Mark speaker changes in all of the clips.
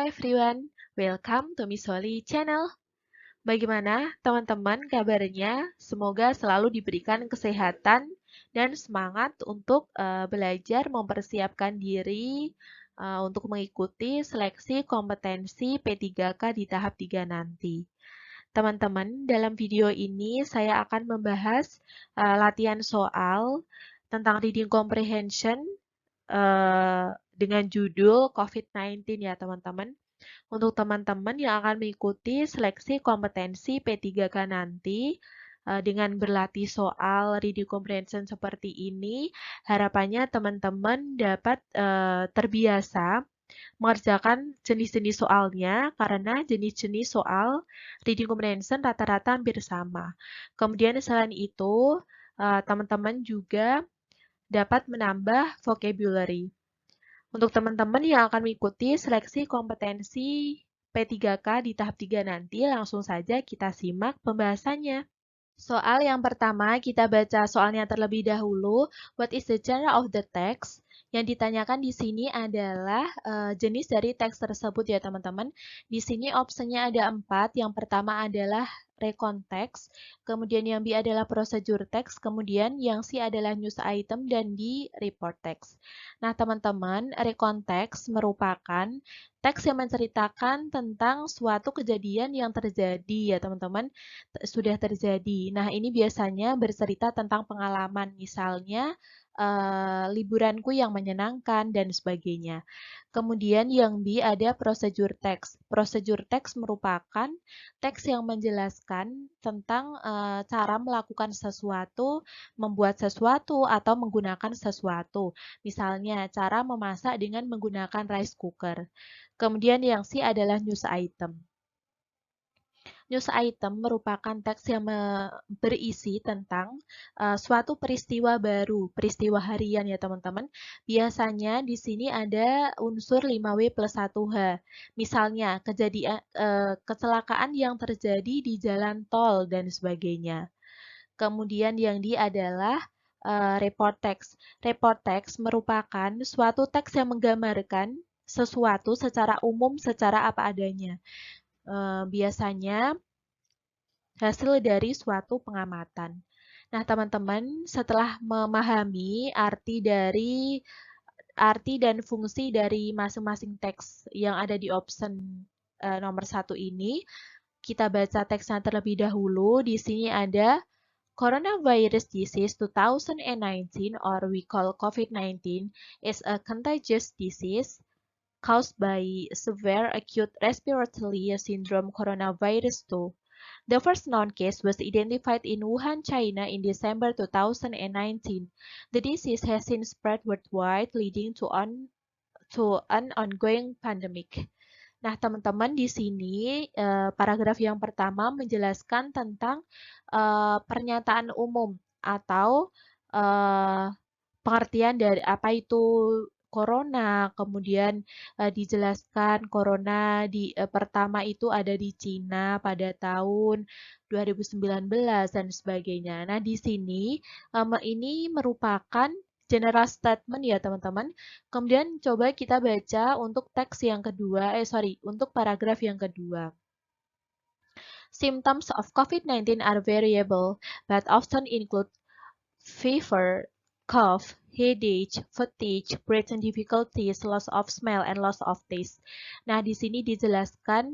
Speaker 1: everyone, welcome to Miss Holly Channel. Bagaimana teman-teman kabarnya? Semoga selalu diberikan kesehatan dan semangat untuk belajar mempersiapkan diri untuk mengikuti seleksi kompetensi P3K di tahap 3 nanti. Teman-teman, dalam video ini saya akan membahas latihan soal tentang reading comprehension dengan judul COVID-19 ya teman-teman. Untuk teman-teman yang akan mengikuti seleksi kompetensi P3K nanti, dengan berlatih soal reading comprehension seperti ini, harapannya teman-teman dapat terbiasa mengerjakan jenis-jenis soalnya, karena jenis-jenis soal reading comprehension rata-rata hampir sama. Kemudian selain itu, teman-teman juga dapat menambah vocabulary. Untuk teman-teman yang akan mengikuti seleksi kompetensi P3K di tahap 3 nanti, langsung saja kita simak pembahasannya. Soal yang pertama, kita baca soalnya terlebih dahulu. What is the genre of the text? Yang ditanyakan di sini adalah jenis dari teks tersebut ya teman-teman. Di sini opsinya ada 4. Yang pertama adalah recon text, kemudian yang B adalah procedure text, kemudian yang C adalah news item, dan D report text. Nah teman-teman, recon text merupakan teks yang menceritakan tentang suatu kejadian yang terjadi ya teman-teman, sudah terjadi. Nah ini biasanya bercerita tentang pengalaman, misalnya liburanku yang menyenangkan dan sebagainya. Kemudian yang B ada procedure text. Procedure text merupakan teks yang menjelaskan tentang cara melakukan sesuatu, membuat sesuatu, atau menggunakan sesuatu. Misalnya cara memasak dengan menggunakan rice cooker. Kemudian yang C adalah news item. News item merupakan teks yang berisi tentang suatu peristiwa baru, peristiwa harian ya teman-teman. Biasanya di sini ada unsur 5W plus 1H. Misalnya kecelakaan yang terjadi di jalan tol dan sebagainya. Kemudian yang D adalah report text. Report text merupakan suatu teks yang menggambarkan sesuatu secara umum, secara apa adanya. Biasanya hasil dari suatu pengamatan. Nah, teman-teman, setelah memahami arti dan fungsi dari masing-masing teks yang ada di option nomor 1 ini, kita baca teksnya terlebih dahulu. Di sini ada Coronavirus disease 2019, or we call COVID-19, is a contagious disease caused by severe acute respiratory syndrome coronavirus 2. The first known case was identified in Wuhan, China in December 2019. The disease has since spread worldwide, leading to an ongoing pandemic. Nah, teman-teman, di sini paragraf yang pertama menjelaskan tentang pernyataan umum atau pengertian dari apa itu corona, kemudian dijelaskan corona pertama itu ada di Cina pada tahun 2019 dan sebagainya. Nah, di sini ini merupakan general statement ya teman-teman. Kemudian coba kita baca untuk teks yang kedua, untuk paragraf yang kedua. Symptoms of COVID-19 are variable, but often include fever, cough, headache, fatigue, breathing difficulties, loss of smell, and loss of taste. Nah, di sini dijelaskan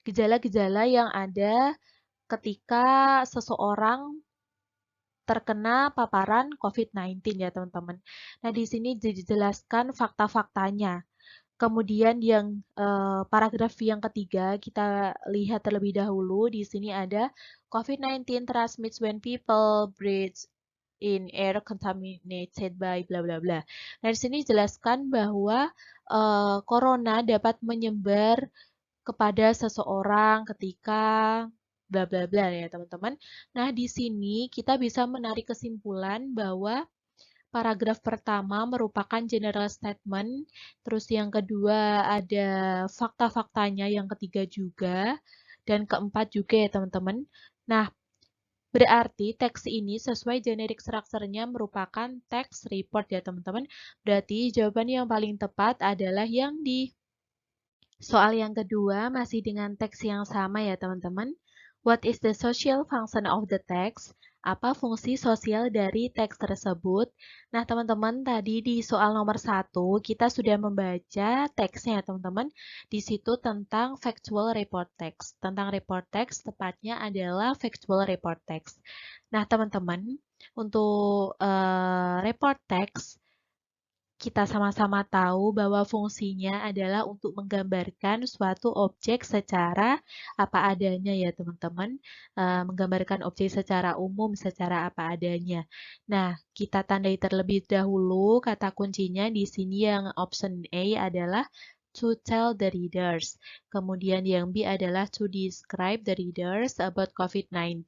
Speaker 1: gejala-gejala yang ada ketika seseorang terkena paparan COVID-19 ya teman-teman. Nah, di sini dijelaskan fakta-faktanya. Kemudian yang paragraf yang ketiga kita lihat terlebih dahulu. Di sini ada COVID-19 transmits when people breathe in air contaminated by bla bla bla. Nah, di sini jelaskan bahwa corona dapat menyebar kepada seseorang ketika bla bla bla ya teman-teman. Nah, di sini kita bisa menarik kesimpulan bahwa paragraf pertama merupakan general statement, terus yang kedua ada fakta-faktanya, yang ketiga juga, dan keempat juga ya teman-teman. Nah, Berarti teks ini sesuai generic structure-nya merupakan text report ya teman-teman. Berarti jawaban yang paling tepat adalah yang di soal yang kedua masih dengan teks yang sama ya teman-teman. What is the social function of the text? Apa fungsi sosial dari teks tersebut? Nah teman-teman tadi di soal nomor 1 kita sudah membaca teksnya ya teman-teman. Di situ tentang factual report text. Tentang report text tepatnya adalah factual report text. Nah teman-teman untuk report text kita sama-sama tahu bahwa fungsinya adalah untuk menggambarkan suatu objek secara apa adanya ya teman-teman. Menggambarkan objek secara umum, secara apa adanya. Nah, kita tandai terlebih dahulu kata kuncinya di sini yang option A adalah to tell the readers. Kemudian yang B adalah to describe the readers about COVID-19.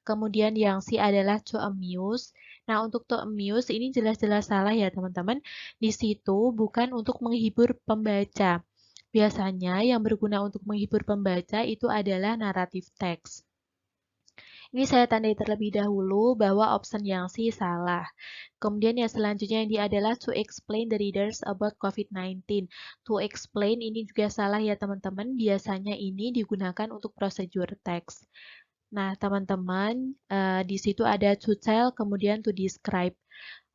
Speaker 1: Kemudian yang C adalah to amuse. Nah, untuk to amuse ini jelas-jelas salah ya teman-teman. Di situ bukan untuk menghibur pembaca. Biasanya yang berguna untuk menghibur pembaca itu adalah naratif teks. Ini saya tandai terlebih dahulu bahwa option yang C salah. Kemudian yang selanjutnya yang dia adalah to explain the readers about COVID-19. To explain ini juga salah ya teman-teman. Biasanya ini digunakan untuk prosedur teks. Nah, teman-teman, di situ ada to tell, kemudian to describe.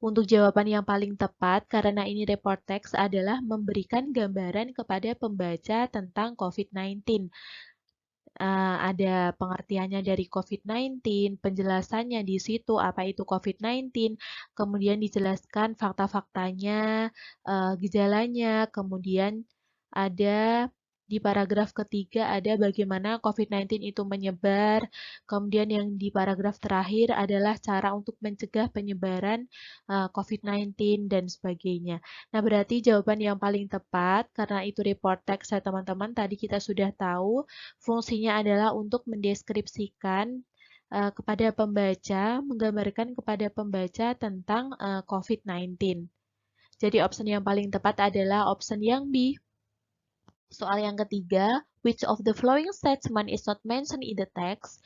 Speaker 1: Untuk jawaban yang paling tepat, karena ini report text adalah memberikan gambaran kepada pembaca tentang COVID-19. Ada pengertiannya dari COVID-19, penjelasannya di situ apa itu COVID-19, kemudian dijelaskan fakta-faktanya, gejalanya, kemudian ada di paragraf ketiga ada bagaimana COVID-19 itu menyebar, kemudian yang di paragraf terakhir adalah cara untuk mencegah penyebaran COVID-19 dan sebagainya. Nah, berarti jawaban yang paling tepat karena itu report text ya teman-teman, tadi kita sudah tahu fungsinya adalah untuk mendeskripsikan kepada pembaca, menggambarkan kepada pembaca tentang COVID-19. Jadi option yang paling tepat adalah option yang B. Soal yang ketiga, which of the following statement is not mentioned in the text?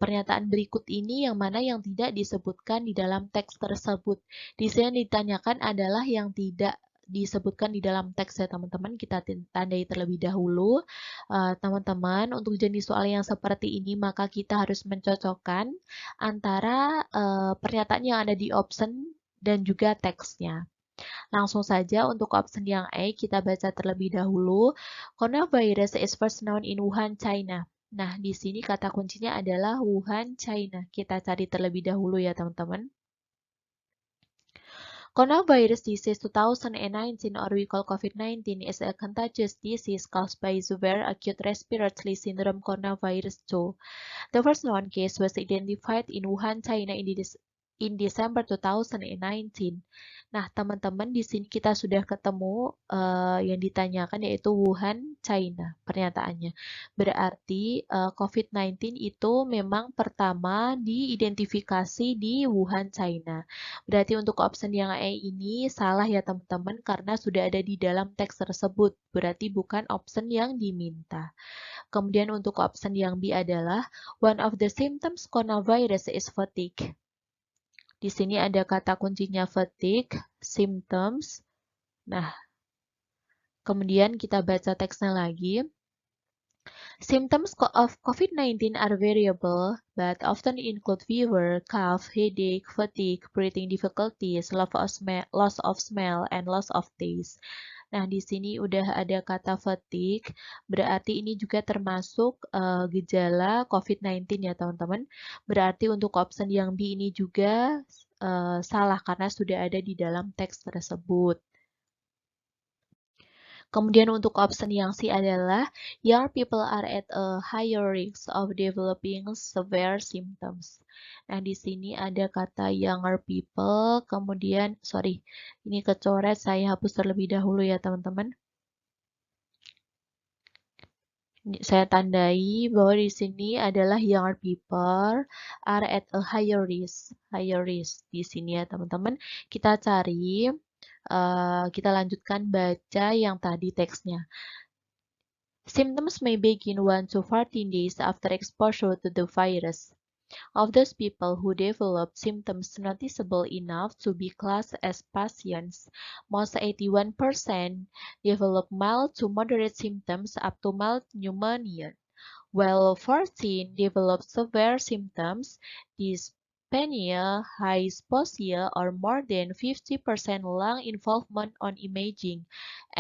Speaker 1: Pernyataan berikut ini yang mana yang tidak disebutkan di dalam teks tersebut. Di sini yang ditanyakan adalah yang tidak disebutkan di dalam teks ya teman-teman. Kita tandai terlebih dahulu. Teman-teman, untuk jenis soal yang seperti ini maka kita harus mencocokkan antara pernyataan yang ada di option dan juga teksnya. Langsung saja untuk option yang A kita baca terlebih dahulu. Coronavirus is first known in Wuhan, China. Nah, di sini kata kuncinya adalah Wuhan, China. Kita cari terlebih dahulu ya, teman-teman. Coronavirus disease 2019, or we call COVID-19, is a contagious disease caused by severe acute respiratory syndrome coronavirus 2. The first known case was identified in Wuhan, China in December 2019. Nah, teman-teman, di sini kita sudah ketemu yang ditanyakan yaitu Wuhan, China, pernyataannya. Berarti COVID-19 itu memang pertama diidentifikasi di Wuhan, China. Berarti untuk option yang A ini salah ya teman-teman karena sudah ada di dalam teks tersebut. Berarti bukan option yang diminta. Kemudian untuk option yang B adalah one of the symptoms coronavirus is fatigue. Di sini ada kata kuncinya fatigue, symptoms. Nah, kemudian kita baca teksnya lagi. Symptoms of COVID-19 are variable, but often include fever, cough, headache, fatigue, breathing difficulties, loss of smell, and loss of taste. Nah, di sini udah ada kata fatigue, berarti ini juga termasuk gejala COVID-19 ya teman-teman. Berarti untuk option yang B ini juga salah karena sudah ada di dalam teks tersebut. Kemudian untuk option yang C adalah young people are at a higher risk of developing severe symptoms. Nah, di sini ada kata younger people, kemudian ini kecoret, saya hapus terlebih dahulu ya teman-teman. Saya tandai bahwa di sini adalah younger people are at a higher risk. Di sini ya teman-teman. Kita cari, kita lanjutkan baca yang tadi teksnya. Symptoms may begin 1 to 14 days after exposure to the virus. Of those people who develop symptoms noticeable enough to be classed as patients, most 81% develop mild to moderate symptoms up to mild pneumonia, while 14 develop severe symptoms, dyspnea, hypoxia, or more than 50% lung involvement on imaging,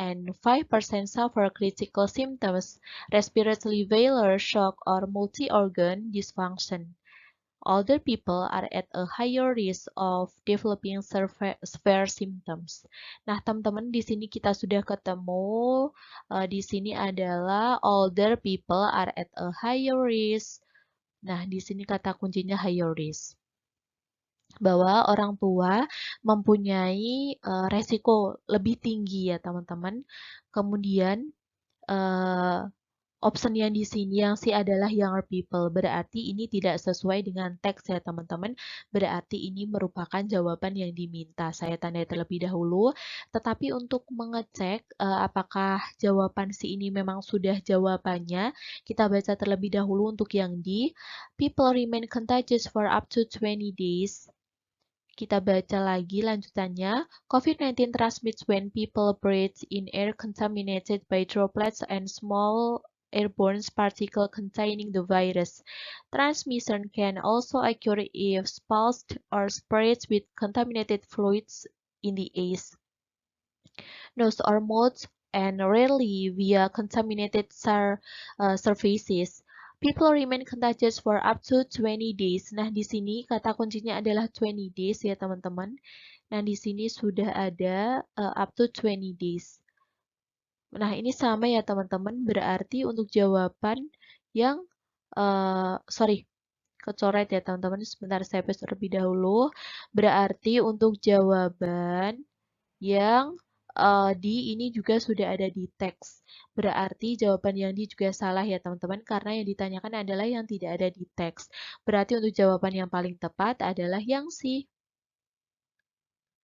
Speaker 1: and 5% suffer critical symptoms, respiratory failure, shock, or multi-organ dysfunction. Older people are at a higher risk of developing severe symptoms. Nah, teman-teman, di sini kita sudah ketemu. Di sini adalah older people are at a higher risk. Nah, di sini kata kuncinya higher risk. Bahwa orang tua mempunyai resiko lebih tinggi ya, teman-teman. Kemudian, option yang di sini yang C adalah younger people. Berarti ini tidak sesuai dengan teks ya teman-teman. Berarti ini merupakan jawaban yang diminta. Saya tandai terlebih dahulu. Tetapi untuk mengecek apakah jawaban C ini memang sudah jawabannya, kita baca terlebih dahulu untuk yang D. People remain contagious for up to 20 days. Kita baca lagi lanjutannya. COVID-19 transmits when people breathe in air contaminated by droplets and small airborne particles containing the virus. Transmission can also occur if splashed or sprayed with contaminated fluids in the air, nose or mouth, and rarely via contaminated surfaces. People remain contagious for up to 20 days. Nah, di sini kata kuncinya adalah 20 days ya, teman-teman. Nah, di sini sudah ada up to 20 days. Nah, ini sama ya, teman-teman. Berarti untuk jawaban yang, kecoret ya, teman-teman. Sebentar, saya paste terlebih dahulu. Berarti untuk jawaban yang di ini juga sudah ada di teks. Berarti jawaban yang di juga salah ya teman-teman, karena yang ditanyakan adalah yang tidak ada di teks. Berarti untuk jawaban yang paling tepat adalah yang C.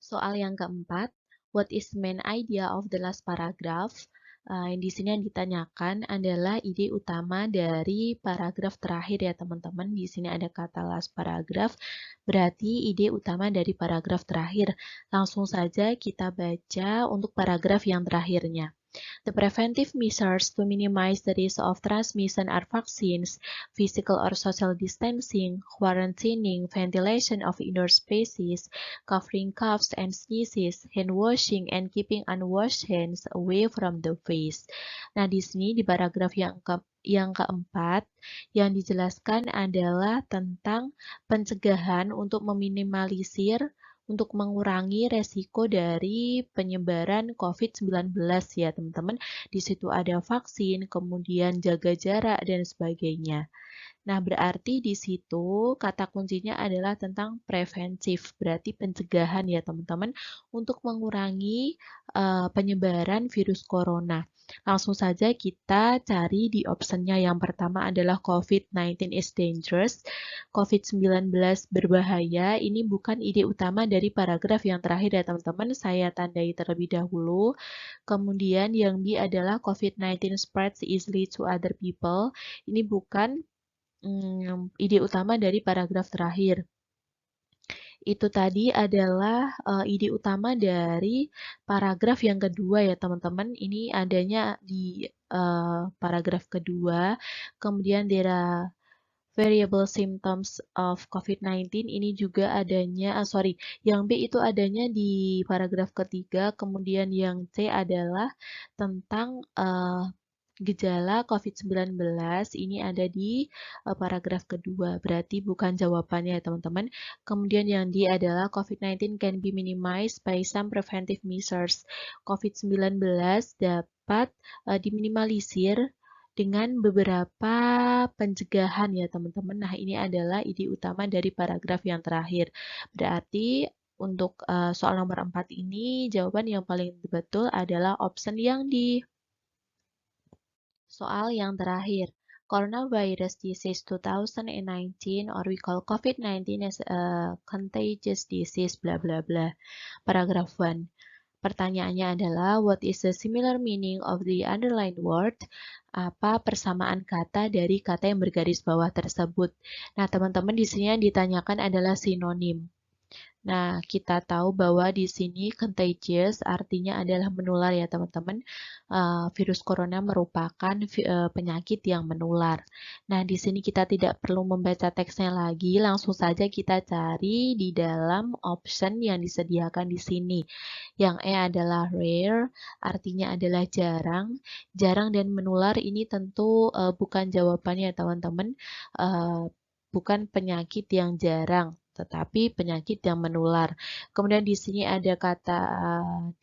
Speaker 1: Soal yang keempat, what is main idea of the last paragraph? Yang di sini yang ditanyakan adalah ide utama dari paragraf terakhir ya teman-teman. Di sini ada kata last paragraph, berarti ide utama dari paragraf terakhir. Langsung saja kita baca untuk paragraf yang terakhirnya. The preventive measures to minimize the risk of transmission are vaccines, physical or social distancing, quarantining, ventilation of indoor spaces, covering coughs and sneezes, hand washing, and keeping unwashed hands away from the face. Nah, di sini di paragraf yang keempat, yang dijelaskan adalah tentang pencegahan untuk meminimalisir untuk mengurangi resiko dari penyebaran COVID-19 ya teman-teman. Di situ ada vaksin, kemudian jaga jarak, dan sebagainya. Nah, berarti di situ kata kuncinya adalah tentang preventif, berarti pencegahan ya teman-teman, untuk mengurangi penyebaran virus corona. Langsung saja kita cari di optionnya. Yang pertama adalah COVID-19 is dangerous, COVID-19 berbahaya. Ini bukan ide utama dari paragraf yang terakhir ya teman-teman, saya tandai terlebih dahulu. Kemudian yang B adalah COVID-19 spreads easily to other people. Ini bukan ide utama dari paragraf terakhir. Itu tadi adalah ide utama dari paragraf yang kedua ya teman-teman. Ini adanya di paragraf kedua. Kemudian there are variable symptoms of COVID-19. Ini juga adanya, yang B itu adanya di paragraf ketiga. Kemudian yang C adalah tentang gejala COVID-19, ini ada di paragraf kedua, berarti bukan jawabannya ya teman-teman. Kemudian yang D adalah COVID-19 can be minimized by some preventive measures. COVID-19 dapat diminimalisir dengan beberapa pencegahan ya teman-teman. Nah, ini adalah ide utama dari paragraf yang terakhir. Berarti untuk soal nomor 4 ini, jawaban yang paling betul adalah option yang D. Soal yang terakhir, coronavirus disease 2019 or we call COVID-19 as a contagious disease bla bla bla. Paragraph 1. pertanyaannya adalah, what is the similar meaning of the underlined word? Apa persamaan kata dari kata yang bergaris bawah tersebut? Nah, teman-teman di sini yang ditanyakan adalah sinonim. Nah, kita tahu bahwa di sini contagious artinya adalah menular ya teman-teman. Virus corona merupakan penyakit yang menular. Nah, di sini kita tidak perlu membaca teksnya lagi, langsung saja kita cari di dalam option yang disediakan di sini. Yang E adalah rare, artinya adalah jarang. Jarang dan menular ini tentu bukan jawabannya teman-teman. Bukan penyakit yang jarang, tetapi penyakit yang menular. Kemudian di sini ada kata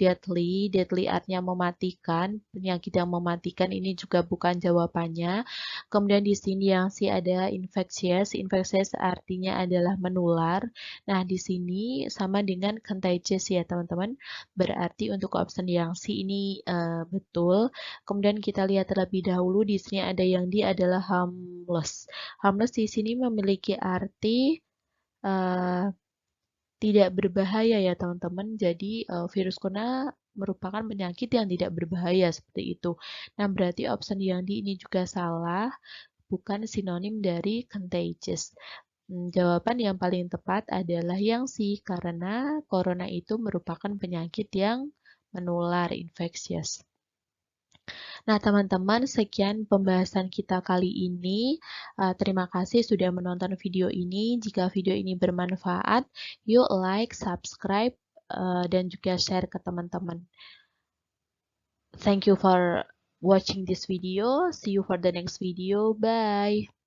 Speaker 1: deadly, deadly artinya mematikan, penyakit yang mematikan ini juga bukan jawabannya. Kemudian di sini yang C ada infectious, infectious artinya adalah menular. Nah, di sini sama dengan contagious ya teman-teman. Berarti untuk option yang C ini betul. Kemudian kita lihat terlebih dahulu di sini ada yang D adalah harmless. Harmless di sini memiliki arti tidak berbahaya ya teman-teman. Jadi virus corona merupakan penyakit yang tidak berbahaya seperti itu. Nah, berarti option yang D ini juga salah, bukan sinonim dari contagious. Jawaban yang paling tepat adalah yang C, karena corona itu merupakan penyakit yang menular, infectious. Nah, teman-teman, sekian pembahasan kita kali ini. Terima kasih sudah menonton video ini. Jika video ini bermanfaat, yuk like, subscribe, dan juga share ke teman-teman. Thank you for watching this video. See you for the next video. Bye.